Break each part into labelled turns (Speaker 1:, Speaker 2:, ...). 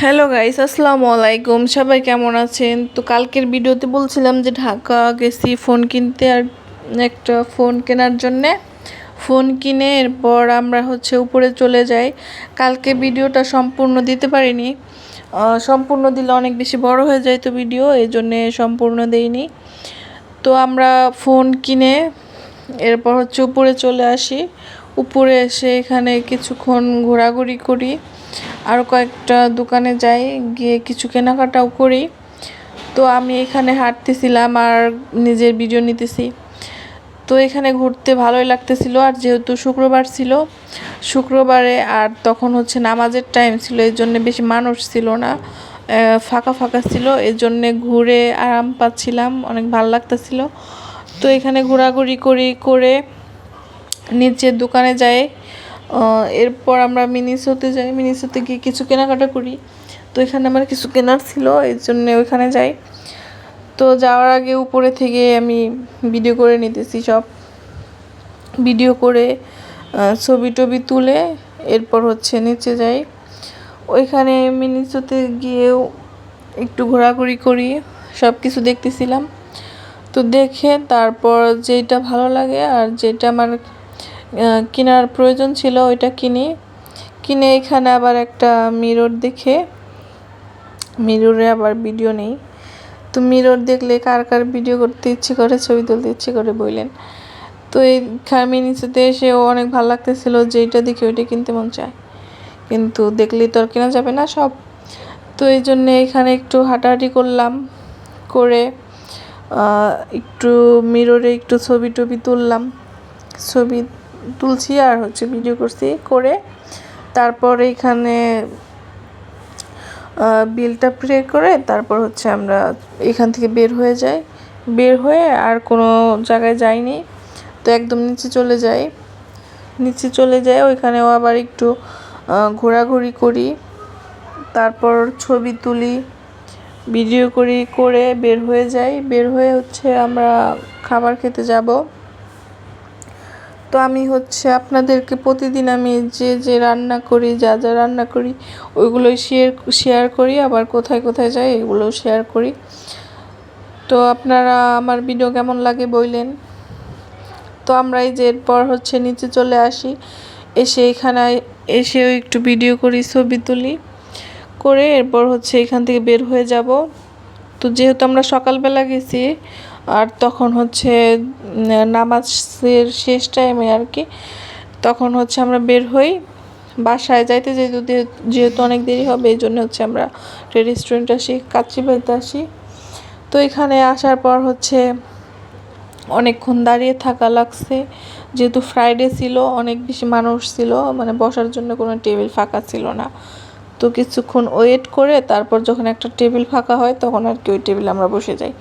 Speaker 1: Hello guys, আসসালামু আলাইকুম। সবাই কেমন আছেন? তো কালকের ভিডিওতে বলছিলাম যে ঢাকা গেছি ফোন কিনতে, আর একটা ফোন কেনার জন্যে ফোন কিনে এরপর আমরা উপরে চলে যাই। কালকে ভিডিওটা সম্পূর্ণ দিতে পারিনি, সম্পূর্ণ দিলে অনেক বেশি বড় হয়ে যায় তো ভিডিও, এই জন্যে সম্পূর্ণ দেইনি। তো আমরা ফোন কিনে এরপর উপরে চলে আসি। উপরে এসে এখানে কিছুক্ষণ ঘোরাঘুরি করি, আর কয়েকটা দোকানে যাই, গিয়ে কিছু কেনাকাটাও করি। তো আমি এখানে হাঁটতেছিলাম আর নিজের ভিডিও নিতেছি। তো এখানে ঘুরতে ভালোই লাগতেছিল, আর যেহেতু শুক্রবার ছিল, শুক্রবারে আর তখন নামাজের টাইম ছিল, এই জন্য বেশি মানুষ ছিল না, ফাঁকা ফাঁকা ছিল, এই জন্যে ঘুরে আরাম পাচ্ছিলাম, অনেক ভালো লাগতেছিল। তো এখানে ঘোরাঘুরি করে নিচের দোকানে যাই। এরপর আমরা মিনিসোতে যাই, মিনিসোতে গিয়ে কিছু কেনাকাটা করি। তো এখানে আমার কিছু কেনার ছিল, এই জন্যে ওইখানে যাই। তো যাওয়ার আগে উপরে থেকে আমি ভিডিও করে নিতেছি, সব ভিডিও করে ছবি টবি তুলে এরপর নিচে যাই। ওইখানে মিনিসোতে গিয়েও একটু ঘোরাঘুরি করি, সব কিছু দেখতেছিলাম। তো দেখে তারপর যেটা ভালো লাগে আর যেটা আমার কেনার প্রয়োজন ছিল ওইটা কিনে এখানে আবার একটা মিরর দেখে মিররে আবার ভিডিও নেই। তো মিরর দেখলে কার কার ভিডিও করতে ইচ্ছে করে, ছবি তুলতে ইচ্ছে করে বললেন। তো এই মিনিসোতে এসেও অনেক ভালো লাগতেছিল, যেটা দেখে ওইটা কিনতে মন চায়, কিন্তু দেখলেই তো আর কেনা যাবে না সব। তো এই জন্যে এখানে একটু হাঁটাহাঁটি করলাম, করে একটু মিররে একটু ছবি টবি তুললাম, ছবি তুলছি আর ভিডিও করছি। করে তারপর এইখানে বিলটা পে করে তারপর আমরা এখান থেকে বের হয়ে যাই। বের হয়ে আর কোনো জায়গায় যাইনি, তো একদম নিচে চলে যাই। ওইখানেও আবার একটু ঘোরাঘুরি করি, তারপর ছবি তুলি, ভিডিও করে বের হয়ে যাই। বের হয়ে আমরা খাবার খেতে যাব। তো আমি আপনাদেরকে প্রতিদিন আমি যে রান্না করি, যা রান্না করি ওইগুলোই শেয়ার করি, আবার কোথায় কোথায় যাই এগুলোও শেয়ার করি। তো আপনারা আমার ভিডিও কেমন লাগে বললেন। তো আমরা এই যে এরপর নিচে চলে আসি, এসে এখানে এসেও একটু ভিডিও করি, ছবি তুলি, করে এরপর এখান থেকে বের হয়ে যাব। তো যেহেতু আমরা সকালবেলা গেছি আর তখন নামাজের শেষ টাইমে আর কি, তখন আমরা বের হই বাসায় যাইতে যেহেতু অনেক দেরি হবে, এই জন্য আমরা রেস্টুরেন্ট আসি, কাচ্চিবাড়িতে আসি। তো এখানে আসার পর অনেকক্ষণ দাঁড়িয়ে থাকা লাগছে, যেহেতু ফ্রাইডে ছিল, অনেক বেশি মানুষ ছিল, মানে বসার জন্য কোনো টেবিল ফাঁকা ছিল না। তো কিছুক্ষণ ওয়েট করে তারপর যখন একটা টেবিল ফাঁকা হয় তখন আর কি ওই টেবিলে আমরা বসে যাই।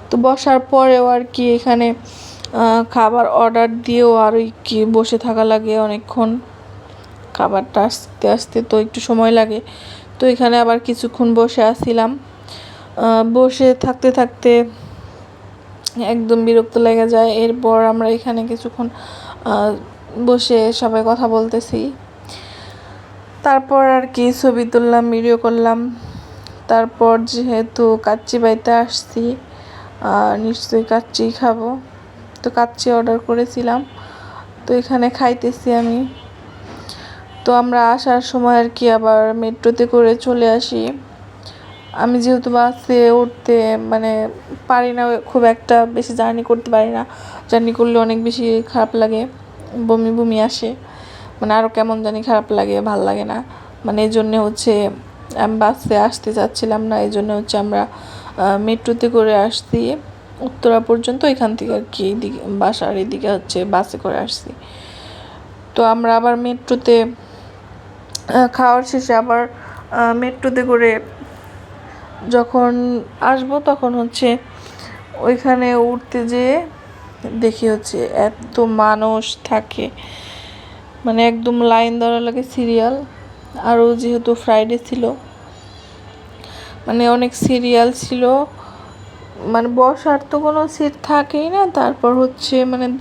Speaker 1: তো বসার পরেও আর কি এখানে খাবার অর্ডার দিয়েও আর কি বসে থাকা লাগে অনেকক্ষণ, খাবারটা আসতে আসতে তো একটু সময় লাগে। তো এখানে আবার কিছুক্ষণ বসে আসছিলাম, বসে থাকতে থাকতে একদম বিরক্ত লেগে যায়। এরপর আমরা এখানে কিছুক্ষণ বসে সবাই কথা বলতেছি, তারপর আর কি ছবি তুললাম, ভিডিও করলাম। তারপর যেহেতু কাচ্চিবাড়িতে আসছি, নিশ্চয়ই কাচ্চি খাবো, তো কাচ্চি অর্ডার করেছিলাম। তো এখানে খাইতেছি আমি। তো আমরা আসার সময় আর কি আবার মেট্রোতে করে চলে আসি। আমি যেহেতু বাসে উঠতে পারি না, খুব একটা বেশি জার্নি করতে পারি না, জার্নি করলে অনেক বেশি খারাপ লাগে, বমি বমি আসে, আরও কেমন জানি খারাপ লাগে, ভাল লাগে না, এই জন্যে আমি বাসে আসতে চাচ্ছিলাম না, এই জন্য আমরা মেট্রোতে করে আসছি উত্তরা পর্যন্ত। এখান থেকে আর কি এদিকে বাসার এদিকে বাসে করে আসছি। তো আমরা আবার মেট্রোতে খাওয়ার শেষে আবার মেট্রোতে করে যখন আসবো তখন ওইখানে উঠতে যেয়ে দেখি এত মানুষ থাকে, একদম লাইন ধরা লাগে, সিরিয়াল। আরও যেহেতু ফ্রাইডে ছিল, অনেক সিরিয়াল ছিল, বসার তো কোনো সিট থাকেই না। তারপর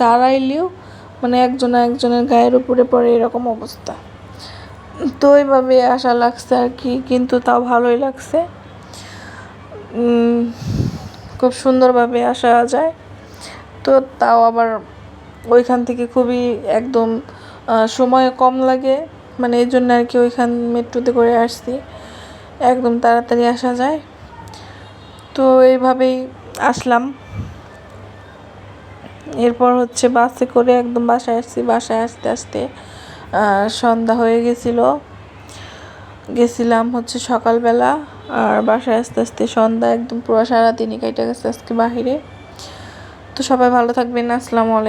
Speaker 1: দাঁড়াইলেও একজনের গায়ের উপরে পড়ে, এরকম অবস্থা। তো এইভাবে আশা লাগছে আর কি, কিন্তু তাও ভালোই লাগছে। খুব সুন্দরভাবে আসা যায়। তো তাও আবার ওইখান থেকে খুবই একদম সময় কম লাগে, মানে এই জন্য আর কি ওইখান মেট্রোতে করে আসছি, একদম তাড়াতাড়ি আসা যায়। তো এইভাবেই আসলাম। এরপর হচ্ছে বাসে করে একদম বাসায় আসছি। বাসায় আসতে আসতে সন্ধ্যা হয়ে গেছিলাম হচ্ছে সকালবেলা, আর বাসায় আস্তে আস্তে সন্ধ্যা, একদম পুরো সারাদিনই কেটে গেছে আজকে বাহিরে। তো সবাই ভালো থাকবেন, আসসালামু আলাইকুম।